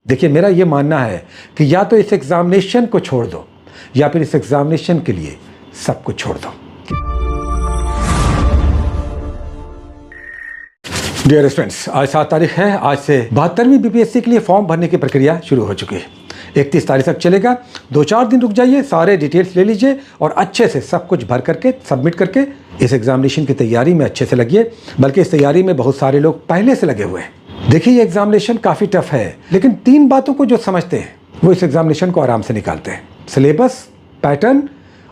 देखिए, मेरा ये मानना है कि या तो इस एग्जामिनेशन को छोड़ दो या फिर इस एग्जामिनेशन के लिए सब कुछ छोड़ दो। डियर स्टूडेंट्स, आज 7 तारीख है। आज से 72वीं बीपीएससी के लिए फॉर्म भरने की प्रक्रिया शुरू हो चुकी है। 31 तारीख तक चलेगा। 2-4 दिन रुक जाइए, सारे डिटेल्स ले लीजिए और अच्छे से सब कुछ भर करके सबमिट करके इस एग्जामिनेशन की तैयारी में अच्छे से लगिए। बल्कि इस तैयारी में बहुत सारे लोग पहले से लगे हुए हैं। देखिए, ये एग्जामिनेशन काफ़ी टफ है, लेकिन 3 बातों को जो समझते हैं वो इस एग्जामिनेशन को आराम से निकालते हैं। सिलेबस, पैटर्न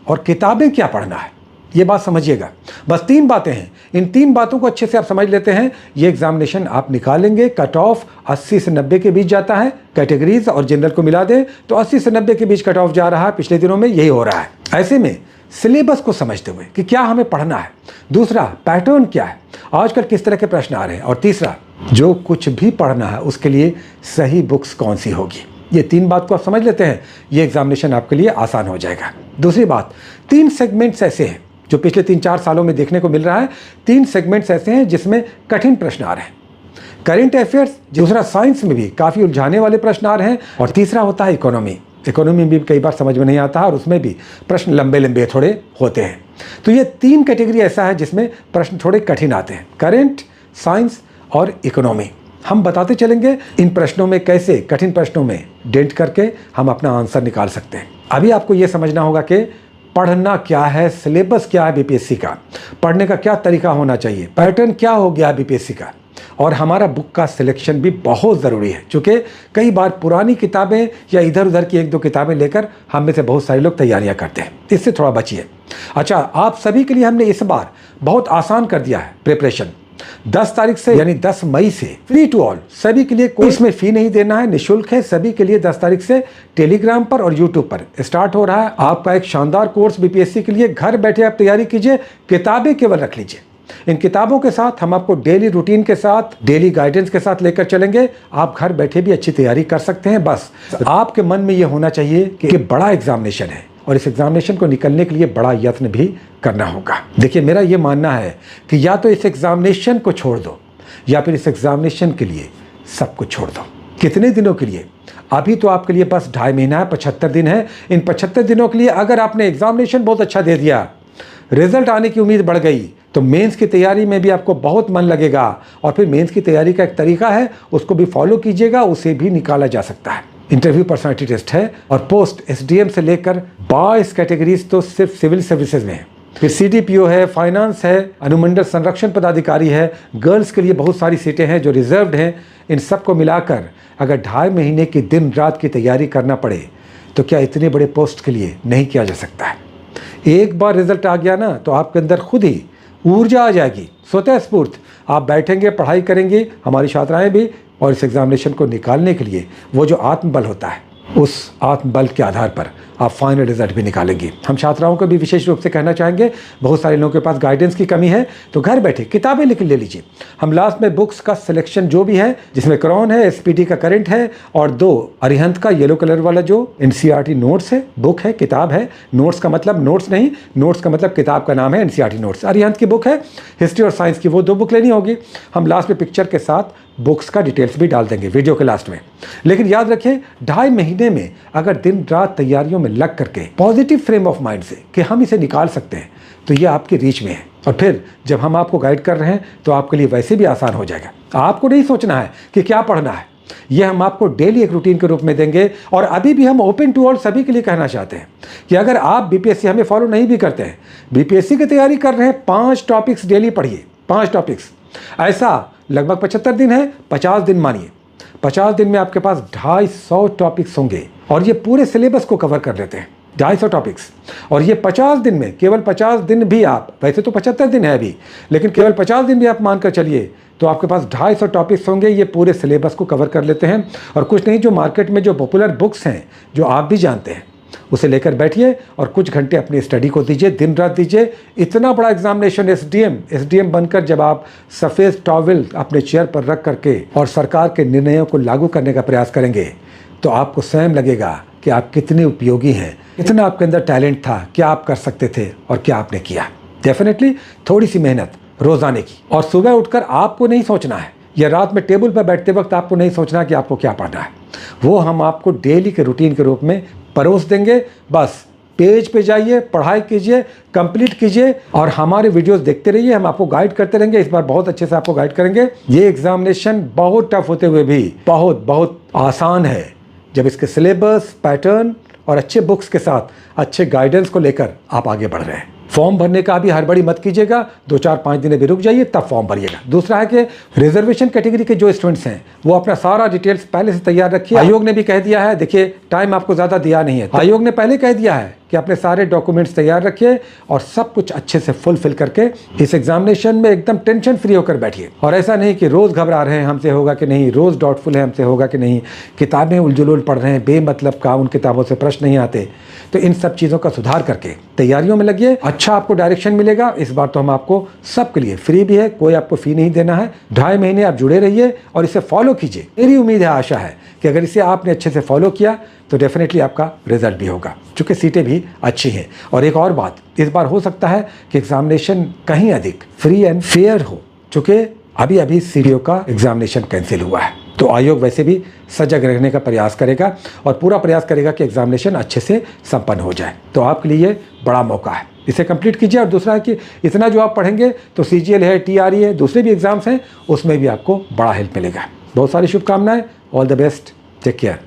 और किताबें क्या पढ़ना है, ये बात समझिएगा। बस 3 बातें हैं। इन 3 बातों को अच्छे से आप समझ लेते हैं, ये एग्जामिनेशन आप निकालेंगे। कट ऑफ 80 से 90 के बीच जाता है। कैटेगरीज और जनरल को मिला दें तो 80 से 90 के बीच कट ऑफ जा रहा है। पिछले दिनों में यही हो रहा है। ऐसे में सिलेबस को समझते हुए कि क्या हमें पढ़ना है, दूसरा पैटर्न क्या है, आजकल किस तरह के प्रश्न आ रहे हैं, और तीसरा जो कुछ भी पढ़ना है उसके लिए सही बुक्स कौन सी होगी, ये 3 बात को आप समझ लेते हैं, ये एग्जामिनेशन आपके लिए आसान हो जाएगा। दूसरी बात, 3 सेगमेंट्स ऐसे हैं जो पिछले 3-4 सालों में देखने को मिल रहा है। 3 सेगमेंट्स ऐसे हैं जिसमें कठिन प्रश्न आ रहे हैं। करंट अफेयर्स, दूसरा साइंस में भी काफ़ी उलझाने वाले प्रश्न आ रहे हैं, और तीसरा होता है इकोनॉमी। इकोनॉमी भी कई बार समझ में नहीं आता और उसमें भी प्रश्न लंबे लंबे थोड़े होते हैं। तो ये 3 कैटेगरी ऐसा है जिसमें प्रश्न थोड़े कठिन आते हैं, करंट, साइंस और इकोनॉमी। हम बताते चलेंगे इन प्रश्नों में कैसे कठिन प्रश्नों में डेंट करके हम अपना आंसर निकाल सकते हैं। अभी आपको ये समझना होगा कि पढ़ना क्या है, सिलेबस क्या है बीपीएससी का, पढ़ने का क्या तरीका होना चाहिए, पैटर्न क्या हो गया बीपीएससी का, और हमारा बुक का सिलेक्शन भी बहुत ज़रूरी है। क्योंकि कई बार पुरानी किताबें या इधर उधर की 1-2 किताबें लेकर हम में से बहुत सारे लोग तैयारियां करते हैं, इससे थोड़ा बचिए। अच्छा, आप सभी के लिए हमने इस बार बहुत आसान कर दिया है प्रिपरेशन। 10 तारीख से यानी 10 मई से फ्री टू ऑल, सभी के लिए कोई इसमें फ़ी नहीं देना है, निःशुल्क है सभी के लिए। 10 तारीख से टेलीग्राम पर और यूट्यूब पर स्टार्ट हो रहा है आपका एक शानदार कोर्स बीपीएससी के लिए। घर बैठे आप तैयारी कीजिए, किताबें केवल रख लीजिए। इन किताबों के साथ हम आपको डेली रूटीन के साथ, डेली गाइडेंस के साथ लेकर चलेंगे। आप घर बैठे भी अच्छी तैयारी कर सकते हैं। बस आपके मन में यह होना चाहिए कि बड़ा एग्जामिनेशन है और इस एग्जामिनेशन को निकलने के लिए बड़ा यत्न भी करना होगा। देखिए, मेरा ये मानना है कि या तो इस एग्जामिनेशन को छोड़ दो या फिर इस एग्जामिनेशन के लिए सब कुछ छोड़ दो। कितने दिनों के लिए? अभी तो आपके लिए बस 2.5 महीना है, 75 दिन है। इन 75 दिनों के लिए अगर आपने एग्जामिनेशन बहुत अच्छा दे दिया, रिजल्ट आने की उम्मीद बढ़ गई, तो मेंस की तैयारी में भी आपको बहुत मन लगेगा। और फिर मेंस की तैयारी का एक तरीका है, उसको भी फॉलो कीजिएगा, उसे भी निकाला जा सकता है। इंटरव्यू पर्सनालिटी टेस्ट है और पोस्ट एसडीएम से लेकर 22 कैटेगरीज तो सिर्फ सिविल सर्विसेज में है। फिर सीडीपीओ है, फाइनेंस है, अनुमंडल संरक्षण पदाधिकारी है, गर्ल्स के लिए बहुत सारी सीटें हैं जो रिजर्व्ड हैं। इन सब को मिलाकर अगर 2.5 महीने की दिन रात की तैयारी करना पड़े तो क्या इतने बड़े पोस्ट के लिए नहीं किया जा सकता है? एक बार रिजल्ट आ गया ना तो आपके अंदर खुद ही ऊर्जा आ जाएगी, स्वतः स्फूर्त आप बैठेंगे, पढ़ाई करेंगे, हमारी छात्राएं भी, और इस एग्जामिनेशन को निकालने के लिए वो जो आत्मबल होता है, उस आत्मबल के आधार पर आप फाइनल रिजल्ट भी निकालेंगे। हम छात्राओं को भी विशेष रूप से कहना चाहेंगे, बहुत सारे लोगों के पास गाइडेंस की कमी है, तो घर बैठे किताबें ले लीजिए। हम लास्ट में बुक्स का सिलेक्शन जो भी है, जिसमें क्रॉन है, एसपीटी का करंट है, और 2 अरिहंत का येलो कलर वाला जो एनसीईआरटी नोट्स है, बुक है, किताब है। नोट्स का मतलब नोट्स नहीं, नोट्स का मतलब किताब का नाम है एनसीईआरटी नोट्स। अरिहंत की बुक है, हिस्ट्री और साइंस की वो 2 बुक लेनी होगी। हम लास्ट में पिक्चर के साथ बुक्स का डिटेल्स भी डाल देंगे वीडियो के लास्ट में। लेकिन याद रखें, 2.5 महीने में अगर दिन रात तैयारियों में लग करके पॉजिटिव फ्रेम ऑफ माइंड से कि हम इसे निकाल सकते हैं, तो ये आपकी रीच में है। और फिर जब हम आपको गाइड कर रहे हैं तो आपके लिए वैसे भी आसान हो जाएगा। आपको नहीं सोचना है कि क्या पढ़ना है, ये हम आपको डेली एक रूटीन के रूप में देंगे। और अभी भी हम ओपन टू ऑल सभी के लिए कहना चाहते हैं कि अगर आप बीपीएससी हमें फॉलो नहीं भी करते हैं, बीपीएससी की तैयारी कर रहे हैं, 5 टॉपिक्स डेली पढ़िए, 5 टॉपिक्स। ऐसा लगभग 75 दिन है, 50 दिन मानिए, 50 दिन में आपके पास 250 टॉपिक्स होंगे और ये पूरे सिलेबस को कवर कर लेते हैं, 250 टॉपिक्स। और ये 50 दिन में, केवल 50 दिन भी आप, वैसे तो 75 दिन है अभी, लेकिन केवल 50 दिन भी आप मानकर चलिए तो आपके पास 250 टॉपिक्स होंगे। ये पूरे सिलेबस को कवर कर लेते हैं। और कुछ नहीं, जो मार्केट में जो पॉपुलर बुक्स हैं जो आप भी जानते हैं, उसे लेकर बैठिए और कुछ घंटे अपनी स्टडी को दीजिए, दिन रात दीजिए। इतना बड़ा एग्जामिनेशन, एसडीएम बनकर जब आप सफ़ेद टॉवल अपने चेयर पर रख करके और सरकार के निर्णयों को लागू करने का प्रयास करेंगे तो आपको स्वयं लगेगा कि आप कितने उपयोगी हैं, कितना आपके अंदर टैलेंट था, क्या आप कर सकते थे और क्या आपने किया। डेफिनेटली थोड़ी सी मेहनत रोजाने की, और सुबह उठकर आपको नहीं सोचना है या रात में टेबल पर बैठते वक्त आपको नहीं सोचना कि आपको क्या पढ़ना है, वो हम आपको डेली के रूटीन के रूप में परोस देंगे। बस पेज पे जाइए, पढ़ाई कीजिए, कंप्लीट कीजिए और हमारे वीडियोस देखते रहिए। हम आपको गाइड करते रहेंगे, इस बार बहुत अच्छे से आपको गाइड करेंगे। ये एग्जामिनेशन बहुत टफ होते हुए भी बहुत आसान है जब इसके सिलेबस, पैटर्न और अच्छे बुक्स के साथ अच्छे गाइडेंस को लेकर आप आगे बढ़ रहे हैं। फॉर्म भरने का भी हड़बड़ी मत कीजिएगा, 2-4-5 दिन भी रुक जाइए तब फॉर्म भरिएगा। दूसरा है कि रिजर्वेशन कैटेगरी के जो स्टूडेंट्स हैं वो अपना सारा डिटेल्स पहले से तैयार रखिए। आयोग ने भी कह दिया है, देखिए टाइम आपको ज़्यादा दिया नहीं है, आयोग ने पहले कह दिया है कि अपने सारे डॉक्यूमेंट्स तैयार रखिए और सब कुछ अच्छे से फुलफिल करके इस एग्जामिनेशन में एकदम टेंशन फ्री होकर बैठिए। और ऐसा नहीं कि रोज़ घबरा रहे हैं हमसे होगा कि नहीं, रोज़ डाउटफुल है हमसे होगा कि नहीं, किताबें उलझुल पढ़ रहे हैं बेमतलब का, उन किताबों से प्रश्न नहीं आते। तो इन सब चीज़ों का सुधार करके तैयारियों में लगिए, अच्छा आपको डायरेक्शन मिलेगा। इस बार तो हम आपको सबके लिए फ्री भी है, कोई आपको फ़ी नहीं देना है। 2.5 महीने आप जुड़े रहिए और इसे फॉलो कीजिए। मेरी उम्मीद है, आशा है कि अगर इसे आपने अच्छे से फॉलो किया तो डेफिनेटली आपका रिजल्ट भी होगा, चूँकि सीटें भी अच्छी हैं। और एक और बात, इस बार हो सकता है कि एग्जामिनेशन कहीं अधिक फ्री एंड फेयर हो, चूँकि अभी सीडीओ का एग्जामिनेशन कैंसिल हुआ है। तो आयोग वैसे भी सजग रहने का प्रयास करेगा और पूरा प्रयास करेगा कि एग्जामिनेशन अच्छे से संपन्न हो जाए। तो आपके लिए बड़ा मौका है, इसे कंप्लीट कीजिए। और दूसरा है कि इतना जो आप पढ़ेंगे तो CGL है, TRE है, दूसरे भी एग्जाम्स हैं, उसमें भी आपको बड़ा हेल्प मिलेगा। बहुत सारी शुभकामनाएं, all the best, take care.